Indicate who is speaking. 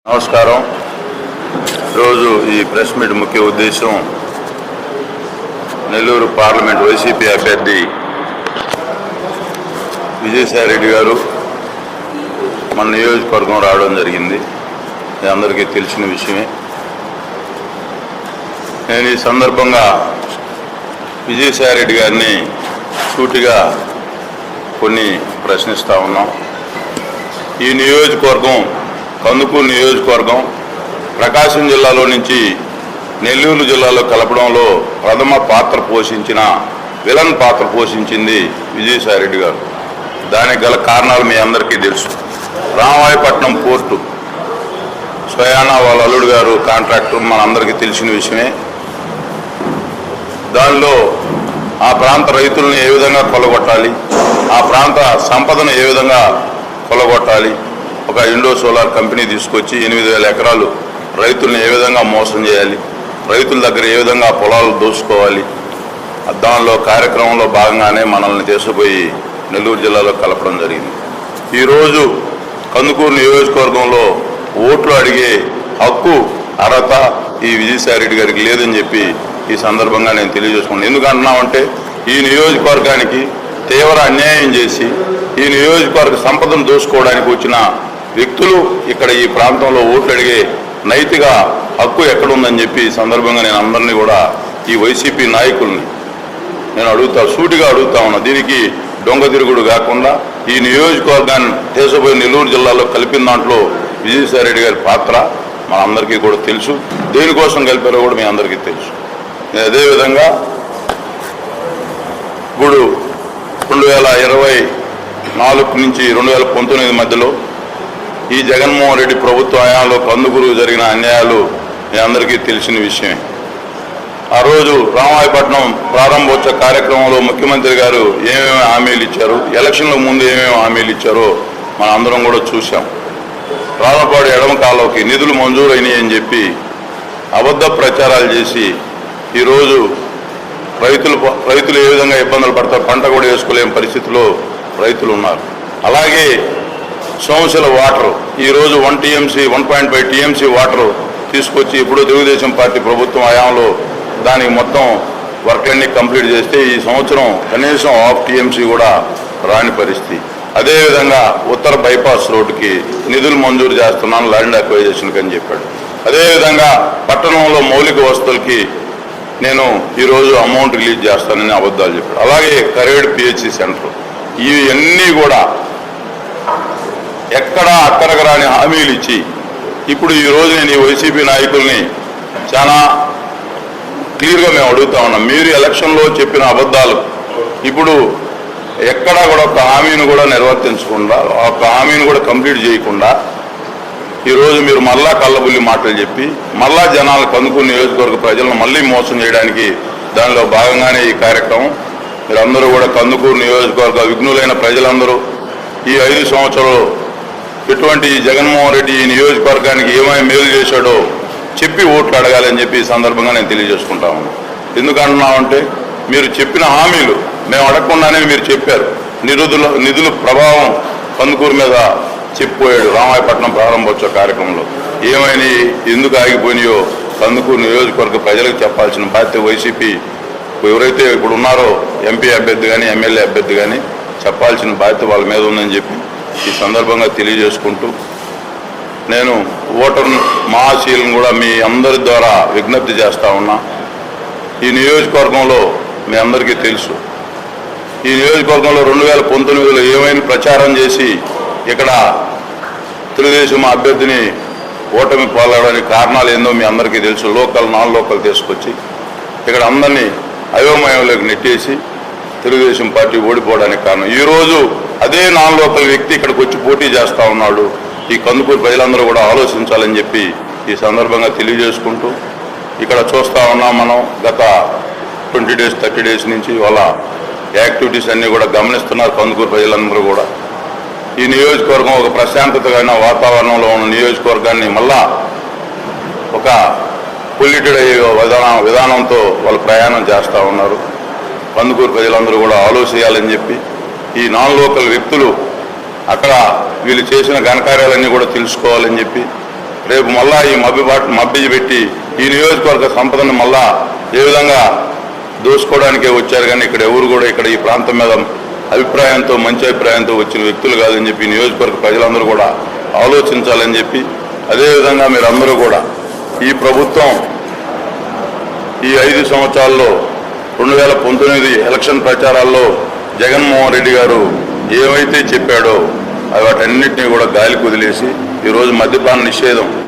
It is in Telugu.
Speaker 1: నమస్కారం. రోజు ఈ ప్రెస్ మీట్ ముఖ్య ఉద్దేశం నెల్లూరు పార్లమెంట్ వైసీపీ అభ్యర్థి విజయసాయిరెడ్డి గారు మన నియోజకవర్గం రావడం జరిగింది. ఇది అందరికీ తెలిసిన విషయమే. నేను ఈ సందర్భంగా విజయసాయిరెడ్డి గారిని సూటిగా కొన్ని ప్రశ్నిస్తూ ఉన్నాం. ఈ నియోజకవర్గం కందుకూరు నియోజకవర్గం ప్రకాశం జిల్లాలో నుంచి నెల్లూరు జిల్లాలో కలపడంలో ప్రథమ పాత్ర పోషించిన విలన్ పాత్ర పోషించింది విజయసాయిరెడ్డి గారు. దానికి గల కారణాలు మీ అందరికీ తెలుసు. రామాయపట్నం పోర్టు స్వయానా వాళ్ళ అల్లుడు గారు కాంట్రాక్టర్, మనందరికీ తెలిసిన విషయమే. దానిలో ఆ ప్రాంత రైతులను ఏ విధంగా కొలగొట్టాలి, ఆ ప్రాంత సంపదను ఏ విధంగా కొలగొట్టాలి, ఒక ఇండో సోలార్ కంపెనీ తీసుకొచ్చి 8,000 ఎకరాలు రైతులను ఏ విధంగా మోసం చేయాలి, రైతుల దగ్గర ఏ విధంగా పొలాలు దోచుకోవాలి, దానిలో కార్యక్రమంలో భాగంగానే మనల్ని తీసుకుపోయి నెల్లూరు జిల్లాలో కలపడం జరిగింది. ఈరోజు కందుకూరు నియోజకవర్గంలో ఓట్లు అడిగే హక్కు అర్హత ఈ విజయసాయిరెడ్డి గారికి లేదని చెప్పి ఈ సందర్భంగా నేను తెలియజేసుకున్నాను. ఎందుకంటున్నామంటే ఈ నియోజకవర్గానికి తీవ్ర అన్యాయం చేసి ఈ నియోజకవర్గ సంపదను దోచుకోవడానికి వచ్చిన వ్యక్తులు ఇక్కడ ఈ ప్రాంతంలో ఓట్లు అడిగే నైతిక హక్కు ఎక్కడుందని చెప్పి ఈ సందర్భంగా నేను అందరినీ కూడా ఈ వైసీపీ నాయకుల్ని నేను సూటిగా అడుగుతా ఉన్నా. దీనికి దొంగ తిరుగుడు కాకుండా ఈ నియోజకవర్గాన్ని దేశపోయి నెల్లూరు జిల్లాలో కలిపిన దాంట్లో విజయసాయిరెడ్డి గారి పాత్ర మనందరికీ కూడా తెలుసు. దేనికోసం కలిపారో కూడా మీ అందరికీ తెలుసు. అదేవిధంగా ఇప్పుడు 2024 నుంచి 2019 మధ్యలో ఈ జగన్మోహన్ రెడ్డి ప్రభుత్వ హయాంలో కందుకూరు జరిగిన అన్యాయాలు మీ అందరికీ తెలిసిన విషయమే. ఆ రోజు రామాయపట్నం ప్రారంభోత్సవ కార్యక్రమంలో ముఖ్యమంత్రి గారు ఏమేమి హామీలు ఇచ్చారు, ఎలక్షన్ల ముందు ఏమేమి హామీలు ఇచ్చారో మన అందరం కూడా చూసాం. రామపాడు ఎడమ కాలువకి నిధులు మంజూరైనాయి అని చెప్పి అబద్ధ ప్రచారాలు చేసి ఈరోజు రైతులు ఏ విధంగా ఇబ్బందులు పడతారు, పంట కూడా వేసుకోలేని పరిస్థితిలో రైతులు ఉన్నారు. అలాగే సోమశిల వాటర్ ఈరోజు 1.5 టీఎంసీ వాటర్ తీసుకొచ్చి ఇప్పుడు తెలుగుదేశం పార్టీ ప్రభుత్వం హయాంలో దానికి మొత్తం వర్క్లన్నీ కంప్లీట్ చేస్తే ఈ సంవత్సరం కనీసం 1/2 టీఎంసీ కూడా రాని పరిస్థితి. అదేవిధంగా ఉత్తర బైపాస్ రోడ్డుకి నిధులు మంజూరు చేస్తున్నాను ల్యాండ్ అక్వైజేషన్కి అని చెప్పాడు. అదేవిధంగా పట్టణంలో మౌలిక వసతులకి నేను ఈరోజు అమౌంట్ రిలీజ్ చేస్తానని అబద్ధాలు చెప్పాడు. అలాగే కరేడ్ పిహెచ్సి సెంటర్ ఇవన్నీ కూడా ఎక్కడా అక్కడికి రాని హామీలు ఇచ్చి ఇప్పుడు ఈరోజు నేను ఈ వైసీపీ నాయకుల్ని చాలా క్లియర్గా మేము అడుగుతా ఉన్నాం. మీరు ఎలక్షన్లో చెప్పిన అబద్ధాలు ఇప్పుడు ఎక్కడా కూడా ఒక హామీని కూడా నిర్వర్తించకుండా, ఒక హామీని కూడా కంప్లీట్ చేయకుండా ఈరోజు మీరు మళ్ళా కళ్ళబుల్లి మాటలు చెప్పి మళ్ళా జనాలు కందుకూరు నియోజకవర్గ ప్రజలను మళ్ళీ మోసం చేయడానికి దానిలో భాగంగానే ఈ కార్యక్రమం. మీరందరూ కూడా కందుకూరు నియోజకవర్గ విఘ్నులైన ప్రజలందరూ ఈ 5 సంవత్సరాలు ఎటువంటి జగన్మోహన్ రెడ్డి ఈ నియోజకవర్గానికి ఏమైనా మేలు చేశాడో చెప్పి ఓట్లు అడగాలని చెప్పి ఈ సందర్భంగా నేను తెలియజేసుకుంటాను. ఎందుకంటున్నామంటే మీరు చెప్పిన హామీలు మేము అడగకుండానే మీరు చెప్పారు. నిధుల ప్రభావం కందుకూరు మీద చెప్పిపోయాడు రామాయపట్నం ప్రారంభోత్సవ కార్యక్రమంలో. ఏమైనా ఎందుకు ఆగిపోయినాయో కందుకూరు నియోజకవర్గ ప్రజలకు చెప్పాల్సిన బాధ్యత వైసీపీ ఎవరైతే ఇప్పుడు ఉన్నారో ఎంపీ అభ్యర్థి కానీ ఎమ్మెల్యే అభ్యర్థి కానీ చెప్పాల్సిన బాధ్యత వాళ్ళ మీద ఉందని చెప్పి ఈ సందర్భంగా తెలియజేసుకుంటూ నేను ఓటర్ మహాశీలను కూడా మీ అందరి ద్వారా విజ్ఞప్తి చేస్తూ ఉన్నా. ఈ నియోజకవర్గంలో మీ అందరికీ తెలుసు, ఈ నియోజకవర్గంలో 2019లో ఏమైనా ప్రచారం చేసి ఇక్కడ తెలుగుదేశం అభ్యర్థిని ఓటమి పాల్గొనడానికి కారణాలు ఏందో మీ అందరికీ తెలుసు. నాన్ లోకల్ తీసుకొచ్చి ఇక్కడ అందరినీ అయోమయంలోకి నెట్టేసి తెలుగుదేశం పార్టీ ఓడిపోవడానికి కారణం. ఈరోజు అదే నాన్ లోకల్ వ్యక్తి ఇక్కడికి వచ్చి పోటీ చేస్తూ ఉన్నాడు. ఈ కందుకూరు ప్రజలందరూ కూడా ఆలోచించాలని చెప్పి ఈ సందర్భంగా తెలియజేసుకుంటూ ఇక్కడ చూస్తూ ఉన్నాం. మనం గత 20 days 30 days నుంచి వాళ్ళ యాక్టివిటీస్ అన్నీ కూడా గమనిస్తున్నారు కందుకూరు ప్రజలందరూ కూడా. ఈ నియోజకవర్గం ఒక ప్రశాంతతమైన వాతావరణంలో ఉన్న నియోజకవర్గాన్ని మళ్ళా ఒక పొల్యూటెడ్ అయ్యే విధానంతో వాళ్ళు ప్రయాణం చేస్తూ ఉన్నారు. కందుకూరు ప్రజలందరూ కూడా ఆలోచించాలని చెప్పి ఈ నాన్ లోకల్ వ్యక్తులు అక్కడ వీళ్ళు చేసిన ఘనకార్యాలన్నీ కూడా తెలుసుకోవాలని చెప్పి రేపు మళ్ళా ఈ మబ్బి పెట్టి ఈ నియోజకవర్గ సంపదను మళ్ళా ఏ విధంగా దోసుకోవడానికే వచ్చారు. కానీ ఇక్కడ ఎవరు కూడా ఇక్కడ ఈ ప్రాంతం మీద అభిప్రాయంతో మంచి అభిప్రాయంతో వచ్చిన వ్యక్తులు కాదని చెప్పి నియోజకవర్గ ప్రజలందరూ కూడా ఆలోచించాలని చెప్పి, అదేవిధంగా మీరందరూ కూడా ఈ ప్రభుత్వం ఈ 5 సంవత్సరాల్లో 2019 ఎలక్షన్ ప్రచారాల్లో జగన్మోహన్ రెడ్డి గారు ఏమైతే చెప్పాడో వాటన్నిటినీ కూడా గాలికి వదిలేసి ఈరోజు మద్యపాన నిషేధం